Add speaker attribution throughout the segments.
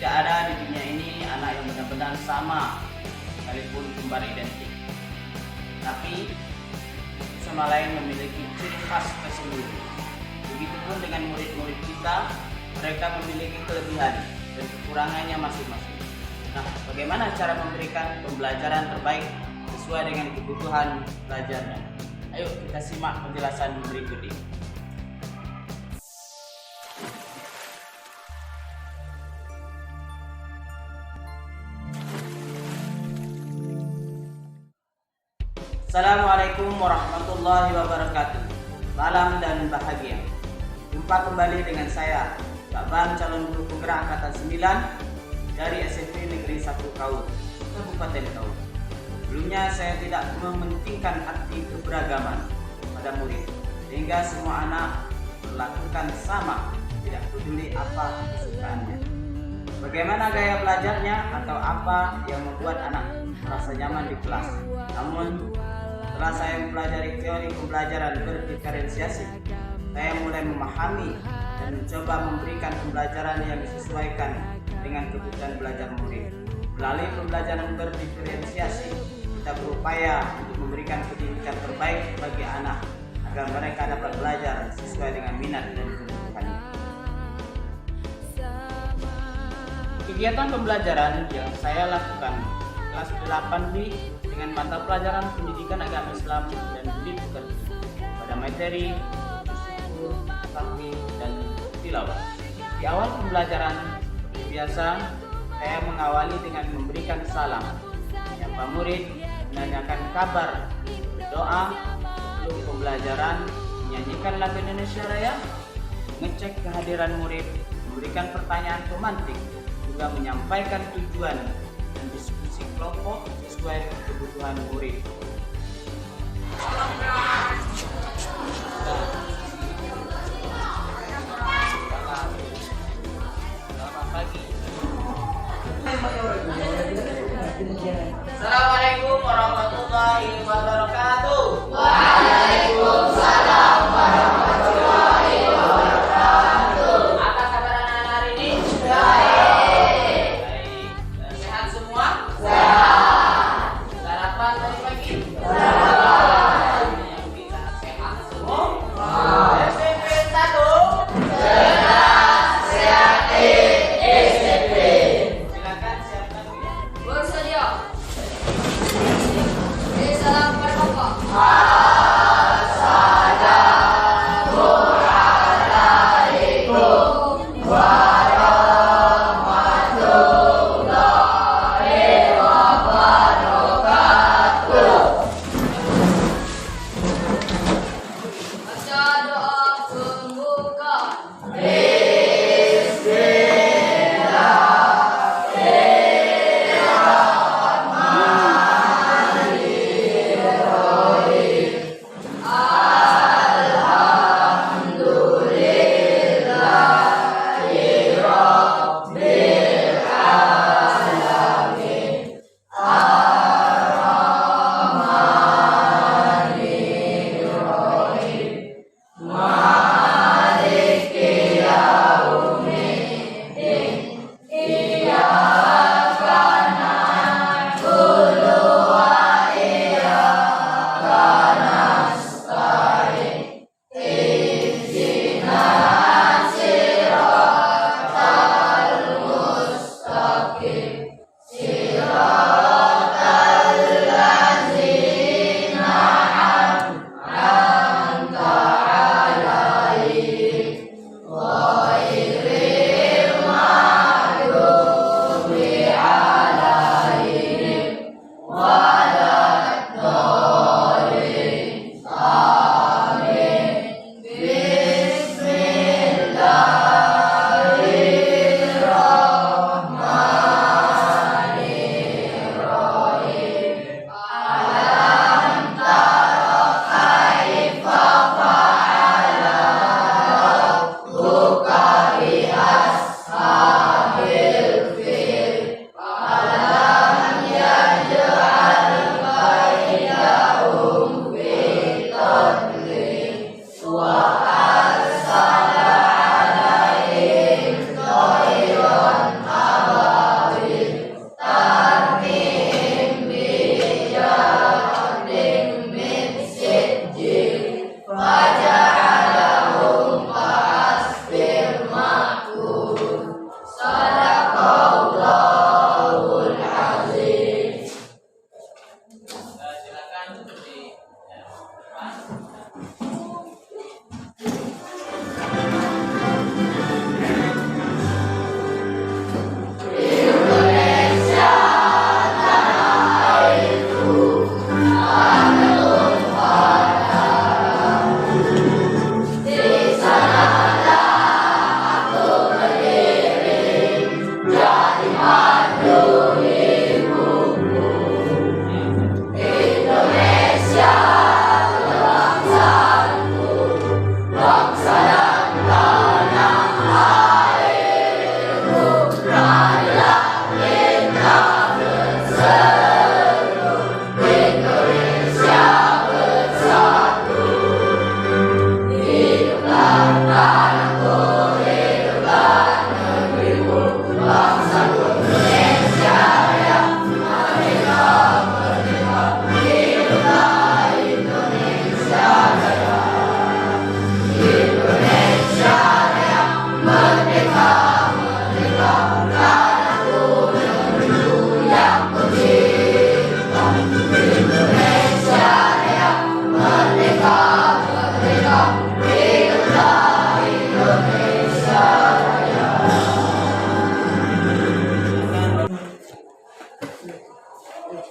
Speaker 1: Tidak ada di dunia ini anak yang benar-benar sama, sekalipun kembar identik. Tapi sama lain memiliki ciri khas tersendiri. Begitupun dengan murid-murid kita, mereka memiliki kelebihan dan kekurangannya masing-masing. Nah, bagaimana cara memberikan pembelajaran terbaik sesuai dengan kebutuhan pelajarnya? Ayo kita simak penjelasan berikut ini. Assalamualaikum warahmatullahi wabarakatuh. Salam dan bahagia. Jumpa kembali dengan saya, Pak Bang, calon guru penggerak angkatan 9 dari SMP Negeri 1 Kaur, Kabupaten Kaur. Sebelumnya saya tidak mementingkan arti keberagaman pada murid, sehingga semua anak berlakukan sama, tidak peduli apa kesukaannya. Bagaimana gaya belajarnya atau apa yang membuat anak merasa nyaman di kelas. Namun setelah saya mempelajari teori pembelajaran berdiferensiasi, saya mulai memahami dan mencoba memberikan pembelajaran yang disesuaikan dengan kebutuhan belajar murid. Melalui pembelajaran berdiferensiasi, kita berupaya untuk memberikan pendidikan terbaik bagi anak agar mereka dapat belajar sesuai dengan minat dan kebutuhannya. Kegiatan pembelajaran yang saya lakukan kelas 8B dengan mata pelajaran pendidikan agama Islam dan budi pekerti pada materi syukur, takbir, dan tilawah. Di awal pembelajaran, seperti biasa, saya mengawali dengan memberikan salam, menyapa murid, menanyakan kabar, berdoa, sebelum pembelajaran, menyanyikan lagu Indonesia Raya, mengecek kehadiran murid, memberikan pertanyaan pemantik, juga menyampaikan tujuan dan diskusi kelompok sesuai kebutuhan murid. Selamat pagi. Assalamualaikum warahmatullahi wabarakatuh.
Speaker 2: Waalaikumsalam warahmatullahi wabarakatuh.
Speaker 1: Apa kabar anak-anak hari ini?
Speaker 2: Baik.
Speaker 1: Sehat semua?
Speaker 2: Sehat.
Speaker 1: Sarapan tadi pagi?
Speaker 2: Sarapan.
Speaker 1: Yang kita sehat semua?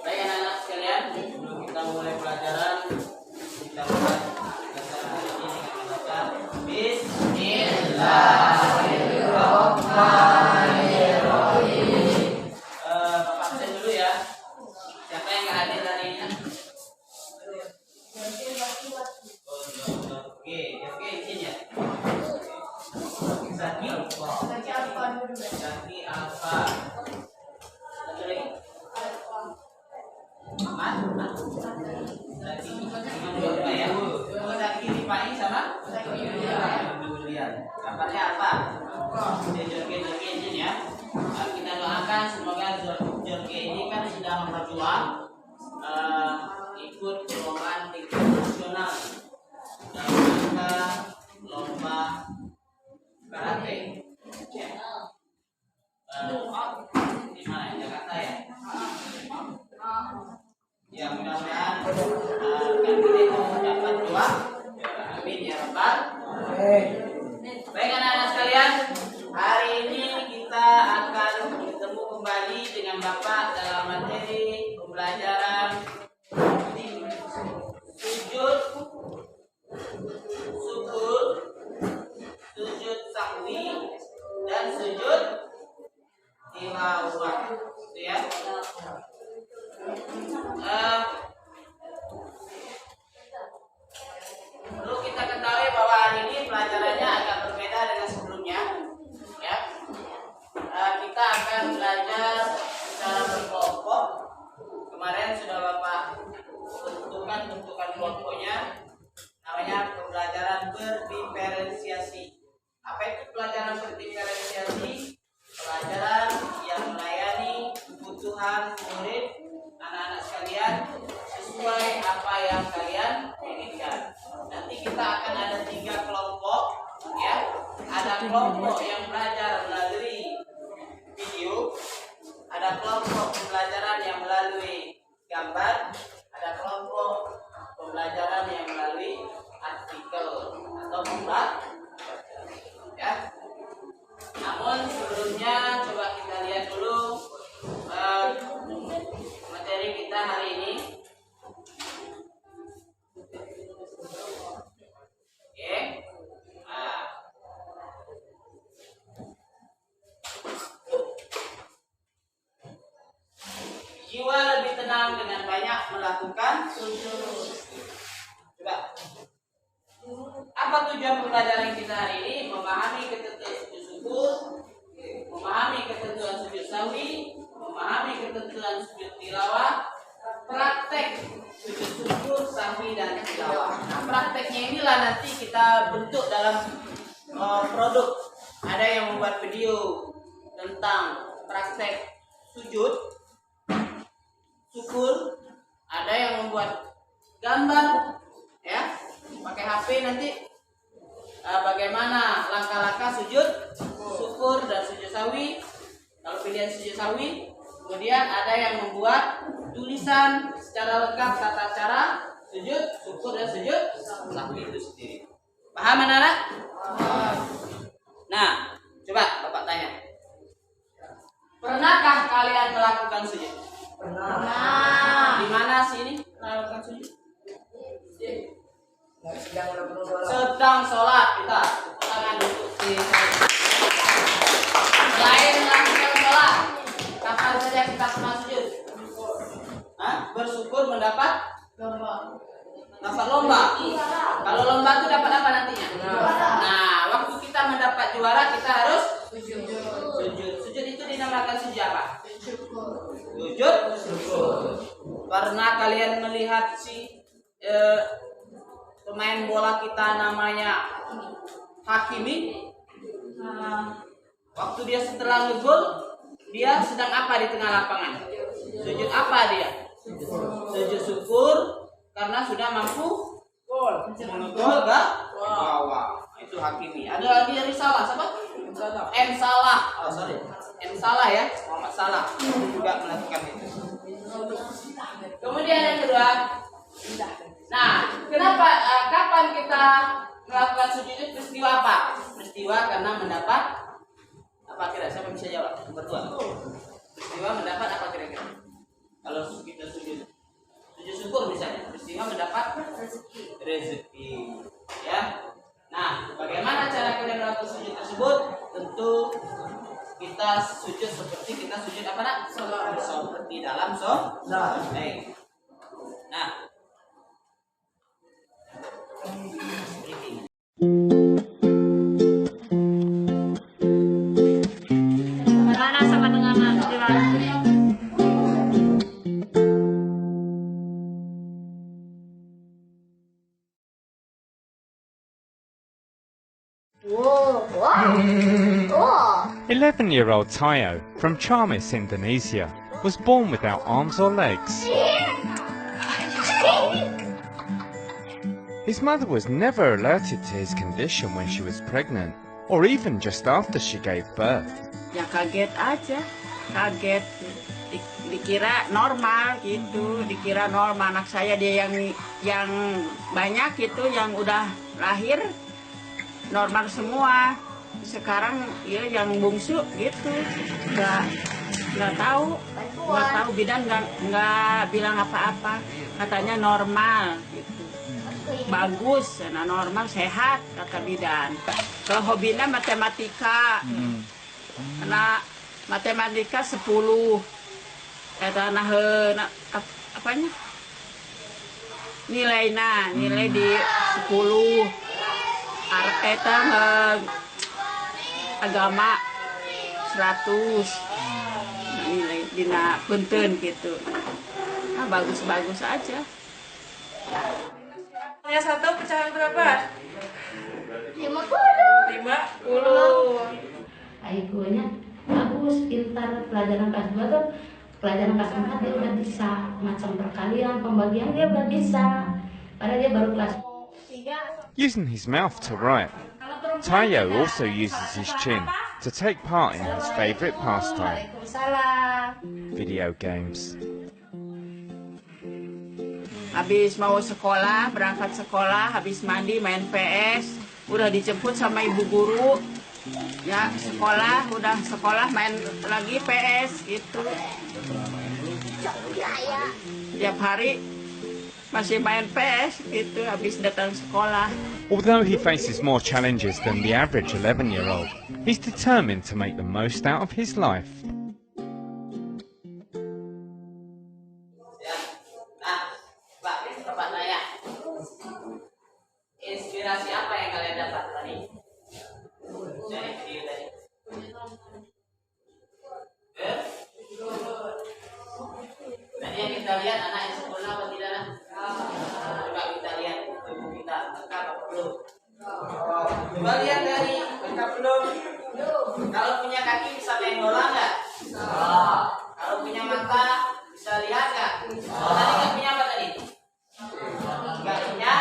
Speaker 1: Baik anak-anak sekalian, sebelum kita mulai pelajaran, kita buat bacaan hari ini dengan membaca Bismillahirrahmanirrahim. Bapak absen dulu ya. Siapa yang nggak hadir hari ini? Oke, izin ya. Zaki apa? Satu lagi. Zaki cuma dua ya. Zaki Rifai sama Julian. Kabarnya apa? Jorge izin ya. Kita doakan semoga Jorge ini kan sedang berjuang ikut perlombaan tingkat nasional dalam rangka lomba karate. Ya. Di mana? Jakarta ya. Ya mudah-mudahan kita itu dapat doa. Amin ya rabbal. Baik anak-anak sekalian, hari ini kita akan bertemu kembali dengan Bapak dalam materi pembelajaran sujud syukur, sujud sahwi, dan sujud tilawah. Itu ya. Perlu kita ketahui bahwa hari ini pelajarannya agak berbeda dengan sebelumnya. Ya, kita akan belajar secara berkelompok. Kemarin sudah Bapak tentukan bentukan kelompoknya, namanya pembelajaran berdiferensiasi. Apa itu pelajaran berdiferensiasi? Pelajaran yang melayani kebutuhan murid anak-anak sekalian sesuai apa yang kalian inginkan. Nanti kita akan ada 3 kelompok, ya. Ada kelompok yang belajar melalui video, ada kelompok pembelajaran yang melalui gambar, ada kelompok pembelajaran yang melalui artikel atau pembaca, ya. Namun sebelumnya coba kita lihat dulu materi kita hari ini. Oke. Jiwa lebih tenang dengan banyak melakukan sujud. Coba. Apa tujuan pembelajaran kita hari ini? Memahami ketentuan sujud syukur, memahami ketentuan sujud sahwi, memahami ketentuan sujud tilawah, praktek sujud syukur, sahwi, dan tilawah. Nah, prakteknya inilah nanti kita bentuk dalam produk. Ada yang membuat video tentang praktek sujud syukur, ada yang membuat gambar, ya, pakai HP nanti bagaimana langkah-langkah sujud syukur dan sujud sahwi. Kalau pilihan sujud sahwi, kemudian ada yang membuat tulisan secara lengkap tata cara sujud syukur dan sujud sahwi itu sendiri. Paham anak-anak? Nah, coba Bapak tanya, pernahkah kalian melakukan sujud?
Speaker 2: Pernah.
Speaker 1: Di mana sih ini melakukan sujud? Sedang sholat kita tangan duduk di selain melakukan sholat, kapan saja kita pernah sujud? Bersyukur mendapat lomba. Kalau lomba itu dapat apa nantinya? juara kita harus sujud. Sujud itu dinamakan sujud apa? Sujud syukur. Pernah kalian melihat pemain bola kita namanya Hakimi? Waktu dia setelah ngegol, dia sedang apa di tengah lapangan? Sujud apa dia? Sujud syukur karena sudah mampu menggol ke bawah. Itu Hakimi. Ada lagi dari Salah, siapa? M Salah. Oh, sorry. M Salah ya, Muhammad Salah juga melakukan itu. Kemudian yang kedua, nah, kenapa kapan kita melakukan sujud itu peristiwa apa? Peristiwa karena mendapat apa kira? Siapa bisa jawab? Nomor 2. Peristiwa mendapat apa kira-kira? Kalau kita sujud syukur misalnya, peristiwa mendapat rezeki. Ya. Nah, bagaimana cara kita melakukan sujud tersebut? Tentu kita sujud seperti kita sujud apa nak? Seperti dalam sholat. Baik. Nah,
Speaker 2: Mana sama dengan Whoa.
Speaker 3: 11-year-old Tayo from Chamis, Indonesia, was born without arms or legs. His mother was never alerted to his condition when she was pregnant, or even just after she gave birth.
Speaker 4: Ya kaget aja, kaget. Dikira normal gitu, dikira normal. Anak saya dia yang banyak itu yang udah lahir normal semua. Sekarang ya yang bungsu gitu, nggak tahu bidan nggak bilang apa-apa, katanya normal gitu, bagus, nah normal sehat kata bidan. Kalau hobinya matematika, karena matematika 10, kata apanya nilai di 10, kita agama 100, nilai dina punten gitu. Nah, bagus-bagus aja.
Speaker 2: Yang satu pecahan berapa?
Speaker 5: 50.
Speaker 2: 50.
Speaker 5: Ibunya bagus, pintar, pelajaran kelas 2 tuh, pelajaran kelas 4 dia udah bisa, macam perkalian, pembagian dia udah bisa, padahal dia baru kelas 3.
Speaker 3: Using his mouth to write, Tayo also uses his chin to take part in his favourite pastime, video games.
Speaker 4: Habis mau sekolah, berangkat sekolah, habis mandi main PS, udah dijemput sama ibu guru. Ya, udah sekolah main lagi PS gitu. Tiap hari masih main PS gitu habis datang sekolah.
Speaker 3: Although he faces more challenges than the average 11-year-old, he's determined to make the most out of his life.
Speaker 1: Bapak tanya, inspirasi apa yang kalian dapat tadi dari video tadi? Tadi yang kita lihat anak yang sempurna apa tidak? Coba kita lihat tubuh kita lengkap apa belum? Coba lihat dari lengkap belum? Kalau punya kaki bisa main bola nggak? Kalau punya mata bisa lihat nggak? Tadi nggak punya apa tadi? Nggak punya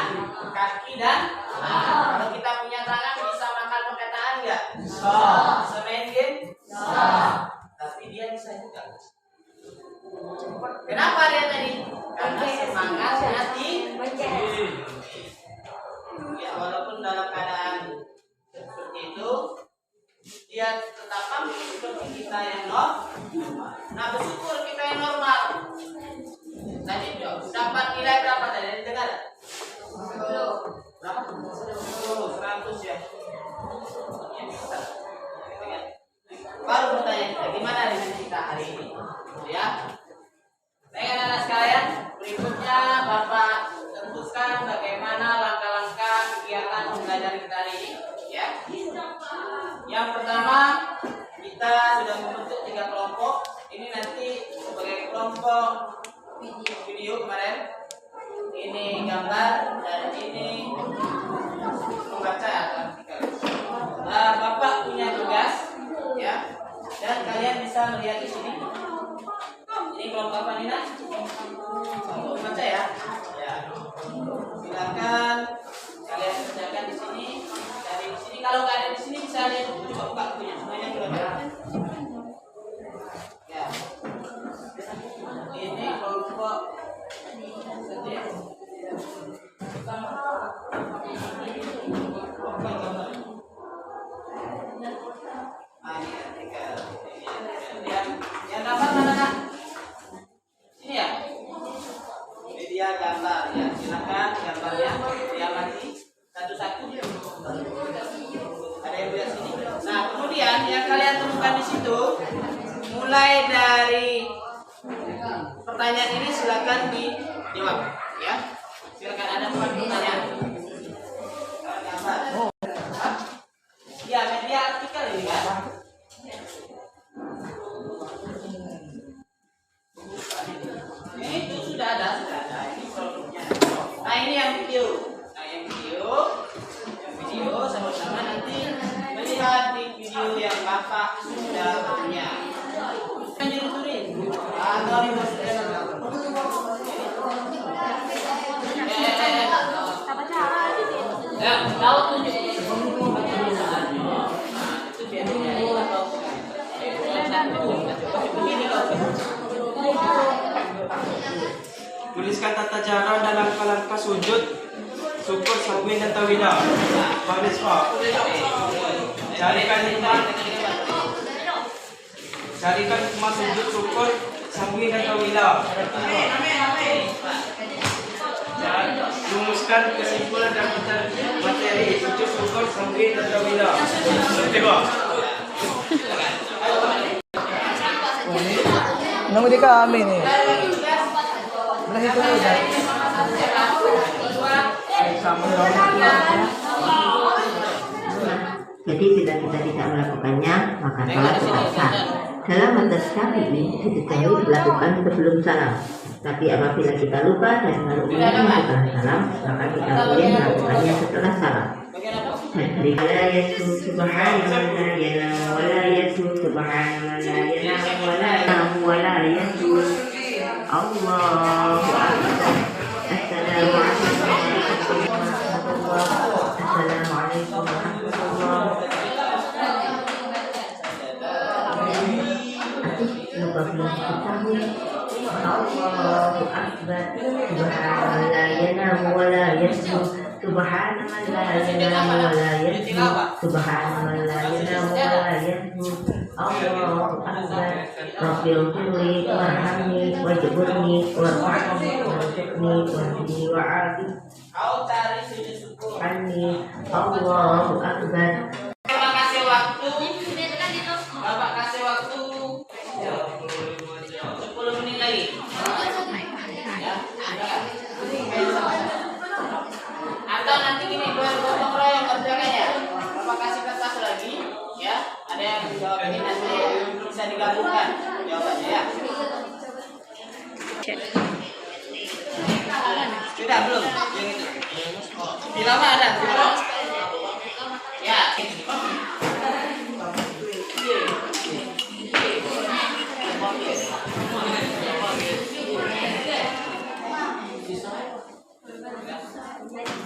Speaker 1: kaki dan kalau kita punya tangan bisa makan pakai tangan nggak? Bisa main game? Tapi dia bisa juga. Kenapa dia tadi? Karena semangatnya tinggi. Ya walaupun dalam keadaan seperti itu, dia tetap mampu seperti kita yang normal. Nah bersyukur kita yang normal. Tadi dapat nilai berapa tadi? Dengar? Berapa? 100 ya. Baru bertanya kita, gimana dengan kita hari ini? Ya. Baik anak-anak sekalian, berikutnya Bapak tentukan bagaimana langkah-langkah kegiatan belajar kita hari ini. Ya. Yang pertama, kita sudah membentuk 3 kelompok. Ini nanti sebagai kelompok video kemarin. Ini gambar dan ini membaca artikel. Bapak punya tugas, ya, dan kalian bisa melihat di sini. Ini kelompok apa, Nina? Kelompok membaca ya. Ya. Silakan kalian kerjakan di sini. Dari di sini, kalau nggak ada di sini bisa lihat buku, coba buka bukunya, semuanya sudah ada. Ya. Ini kelompok satu ya. Ini artikel. Yang dapat mana? Ini ya. Media gambar ya. Silakan gambarnya diamati satu-satu. Ada yang lihat sini. Nah, kemudian yang kalian temukan di situ, mulai dari pertanyaan ini silakan dijawab, ya. Silakan, ada 4 pertanyaan. Gambar. Ya, media artikel ini kan. Ini itu sudah ada. Ini produknya. Nah, ini yang video. Sama-sama nanti melihat di video yang Bapak sudah punya. Menyelusurin. Atau di ya, kalau tunjuk. Itu biasanya
Speaker 6: tuliskan tata cara dan langkah-langkah sujud syukur sambil dan tawilah. Baris Pak. Carikan hikmah sujud syukur sambil dan tawilah. Rumuskan kesimpulan dan materi sujud syukur sambil dan tawilah. Coba.
Speaker 7: Nama dia kami nih. Belah itu udah.
Speaker 8: Jadi bila kita tidak melakukannya, maka salat tetap sah. Dalam batas ini diketahui dilakukan sebelum salam. Tapi apabila kita lupa dan melakukannya setelah salam, maka kita boleh melakukannya setelah salam. Dari la yasu subhanahu wa ta'ala wa la yasu subhanahu wa ta'ala wa la yasu wa la yasu Allahu akbar. Assalamualaikum warahmatullahi lupa belum diketahui. Allahu akbar. Subhanallah la yanamu wa la yasmu. Subhanallah la yanamu wa la yasmu. Subhanallah la yanamu wa la yasmu. Allahu akbar. Rabbil firli warhamni wajburni warhamni warzuqni wahdini wa'afi anni. Allahu akbar.
Speaker 1: Terima kasih waktu. Bapak kasih waktu 10 menit lagi. Ya, atau nanti gini, gotong royong kerjakannya. Bapak kasih kertas lagi, ya. Ada yang jawab ini nanti bisa digabungkan jawabannya ya. Sudah belum? Yang itu. Di lama ada. Ya.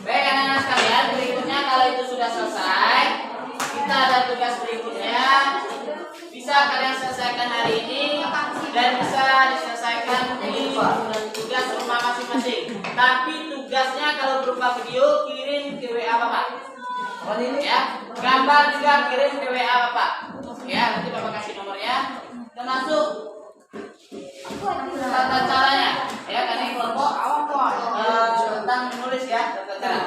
Speaker 1: Baik anak-anak sekalian, berikutnya kalau itu sudah selesai, kita ada tugas berikutnya. Bisa kalian selesaikan hari ini dan bisa diselesaikan di tugas rumah masing-masing. Tapi tugasnya kalau berupa video kirim ke WA Bapak. Ya, gambar juga kirim ke WA Bapak. Ya, nanti Bapak kasih nomornya. Termasuk tata caranya. Ya, kan ini kelompok tentang menulis ya, tata cara.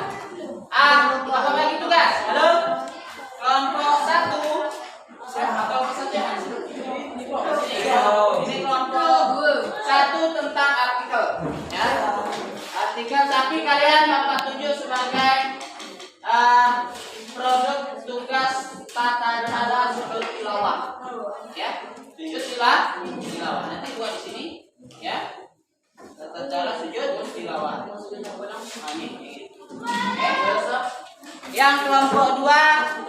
Speaker 1: Bapak bagi tugas. Halo. Kelompok 1. Kelompok 1 ya. Ini kelompok 1 tentang artikel. Ya. Artikel, tapi kalian Bapak tunjuk sebagai produk tugas tata cara tilawah. Nanti buat di sini, ya. Tata cara sujud tilawah. Nah, ini. Oke. Yang kelompok 2,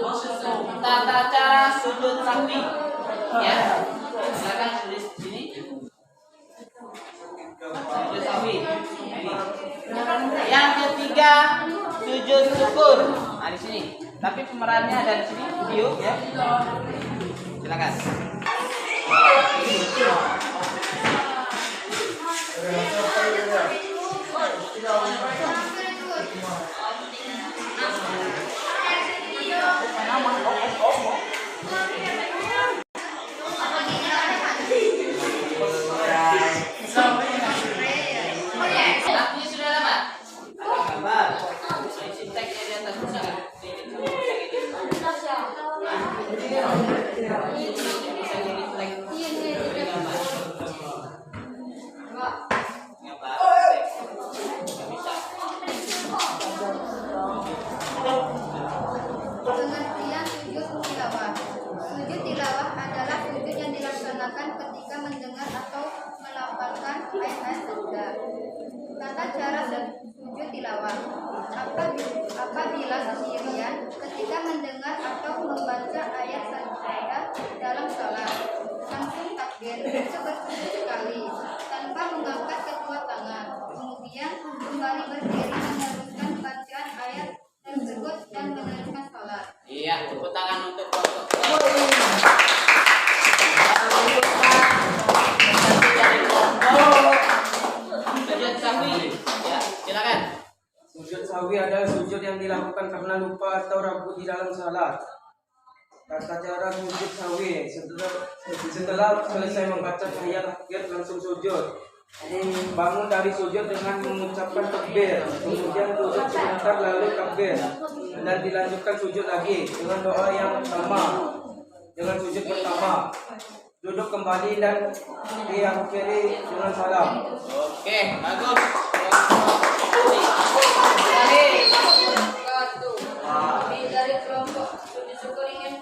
Speaker 1: tata cara sujud sahwi. Ya. Silakan tulis di sini. Sujud sahwi. Ini. Yang ketiga, sujud syukur. Nah, di sini. Tapi pemerannya ada di sini, video ya. Silakan. Artinya sudah dapat? Gambar. Sinteksnya di atas bisa nggak?
Speaker 9: Pengertian sujud tilawah. Sujud tilawah adalah sujud yang dilaksanakan ketika mendengar atau melafalkan ayat-ayat surga. Tata cara sujud tilawah. Apabila sendirian ketika mendengar atau membaca ayat sajadah dalam salat, langsung takbir sebersujud sekali tanpa mengangkat kedua tangan. Kemudian kembali berdiri meneruskan bacaan ayat tersebut dan meneruskan salat.
Speaker 1: Iya, tepuk tangan untuk kelompok. Sujud sahwi. Ya, silakan.
Speaker 6: Sujud sahwi adalah sujud yang dilakukan karena lupa atau ragu di dalam salat. Tata cara sujud sahwi setelah selesai membaca ayat akhir langsung sujud. Bangun dari sujud dengan mengucapkan takbir, kemudian sujud sebentar lalu takbir, dan dilanjutkan sujud lagi dengan doa yang sama dengan sujud pertama. Duduk kembali dan diakhiri dengan salam.
Speaker 1: Oke, bagus.
Speaker 9: Kami dari kelompok sujud syukur ingin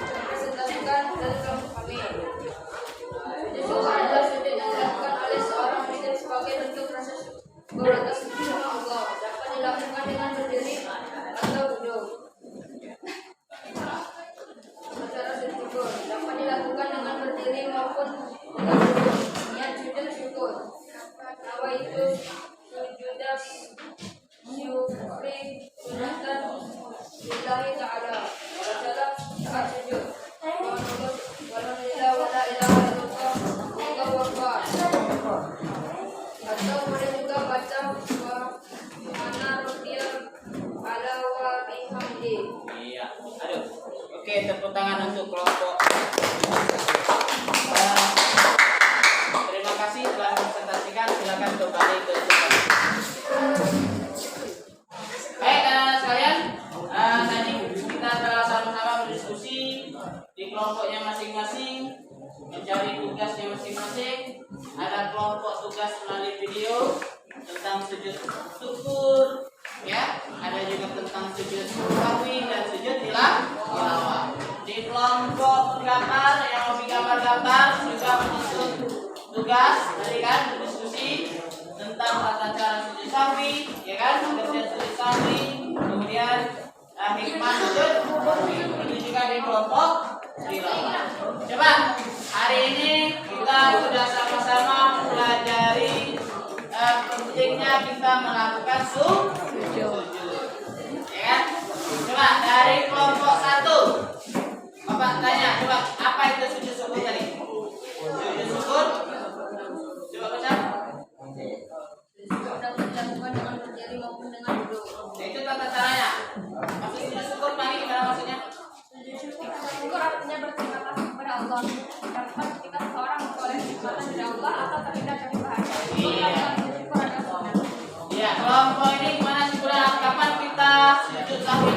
Speaker 9: presentasikan dari kelompok kami. Sujud syukur adalah sujud yang dilakukan oleh seorang muslim sebagai bentuk rasa syukur atas nikmat Allah. Dapat dilakukan dengan berdiri atau duduk. Cara sujud syukur dapat dilakukan dengan berdiri maupun dengan duduk. Niat sujud syukur. Nawaitu sujudas syukri sunatan lillahi ta'ala. Adalah saat sujud. Walhamdulillah wa la ilaha illallah wallahu akbar. Atau boleh juga baca wa subhana rabbiyal ala wa bihamdi.
Speaker 1: Iya. Aduh. Oke, tepuk tangan untuk kelompok. Terima kasih telah presentasikan. Silakan kembali ke tempat. Baik, anak-anak sekalian, tadi kita telah sama-sama berdiskusi di kelompoknya masing-masing, mencari tugasnya masing-masing. Ada kelompok tugas melalui video tentang sujud syukur, ya. Ada juga tentang sujud sahwi dan sujud tilawah. Di kelompok gambar yang hobi gambar-gambar juga menyusun tugas, tadi kan berdiskusi tentang tata cara sujud sahwi, ya kan, pengertian sujud sahwi, kemudian hikmah sujud sahwi. Ini juga di kelompok tilawah. Coba hari ini kita sudah sama-sama mempelajari pentingnya kita melakukan sujud, ya kan? Coba dari kelompok 1, Bapak tanya, coba apa itu sujud syukur tadi? Sujud syukur, coba baca.
Speaker 9: Dapat dilakukan dengan berdiri maupun dengan duduk.
Speaker 1: Itu tata caranya. Maksud sujud syukur tadi gimana maksudnya?
Speaker 9: Syukur artinya berterima kasih kepada Allah. Dapat ketika seseorang memperoleh kenikmatan dari Allah atau terhindar dari bahaya.
Speaker 1: Iya.
Speaker 9: Syukur adalah sunnah.
Speaker 1: Iya, kelompok ini gimana sih? Kapan kita sujud sahwi?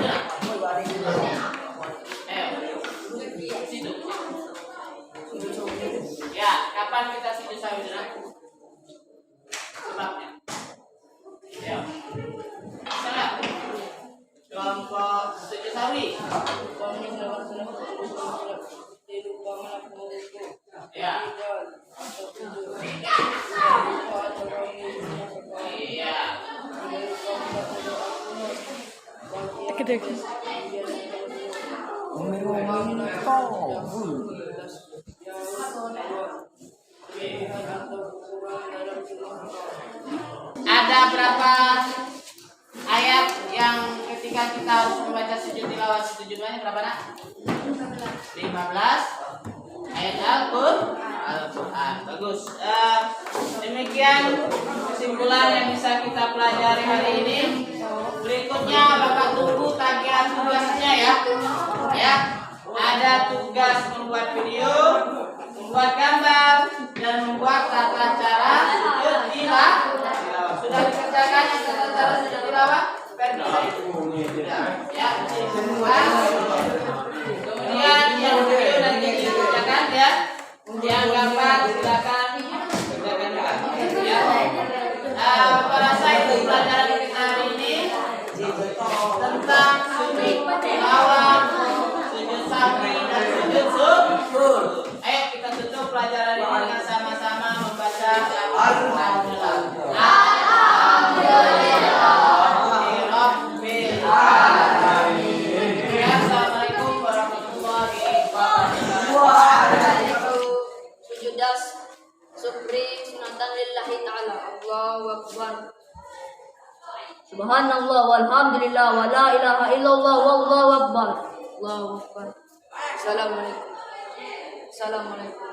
Speaker 4: Ada berapa ayat yang ketika kita harus membaca sujud tilawah? Jumlahnya berapa nak? 15 ayat Al-Quran. Bagus. Demikian kesimpulan yang bisa kita pelajari hari ini. Berikutnya Bapak tunggu tagihan tugasnya ya. Ya, ada tugas membuat video, membuat gambar, dan membuat tata cara sujud tilawah. Sudah dikerjakan yang tata cara sujud tilawah? Ya, semua. Kemudian yang video nanti dikerjakan ya. Yang gambar silakan kerjakan ya. Bapak rasa itu pelajaran kita hari ini tentang sujud tilawah, sujud sahwi dan sujud syukur. Ayo kita tutup pelajaran ini dengan sama-sama membaca Alhamdulillah. Assalamualaikum warahmatullahi wabarakatuh.
Speaker 2: Sujudas syukri sunatan lillahi ta'ala. Allahu akbar. Subhanallah walhamdulillah wa la ilaha illallah wallahu akbar. Allahu akbar. Assalamualaikum. Assalamualaikum.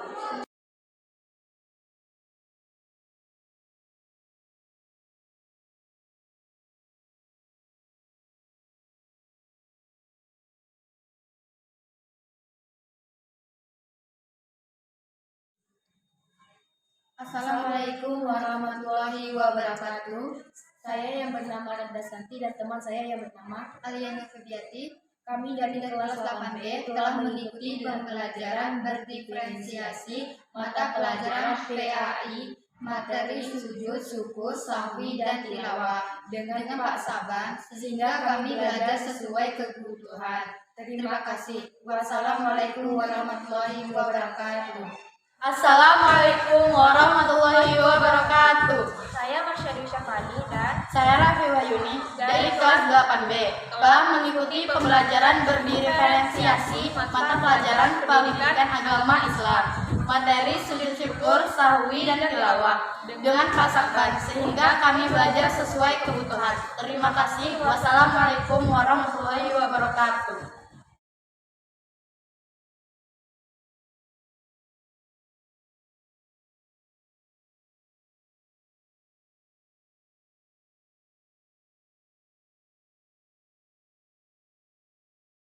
Speaker 9: Assalamualaikum warahmatullahi wabarakatuh. Saya yang bernama Radha Santi dan teman saya yang bernama Aliana Febiati. Kami dari kelas 8B telah mengikuti dengan pelajaran berdiferensiasi mata pelajaran PAI, materi sujud, syukur, sahwi, dan tilawah dengan Pak Saban, sehingga kami belajar sesuai kebutuhan. Terima kasih. Wassalamualaikum warahmatullahi wabarakatuh.
Speaker 2: Assalamualaikum warahmatullahi wabarakatuh.
Speaker 9: Saya Marsyadi Syafani dan
Speaker 2: Saya Rafi Wahyuni dari kelas 8B telah mengikuti pembelajaran berdiferensiasi mata pelajaran pendidikan agama Islam, materi sujud syukur, sahwi, dan tilawah dengan Pak Sakban, sehingga kami belajar sesuai kebutuhan. Terima kasih. Wassalamualaikum warahmatullahi wabarakatuh.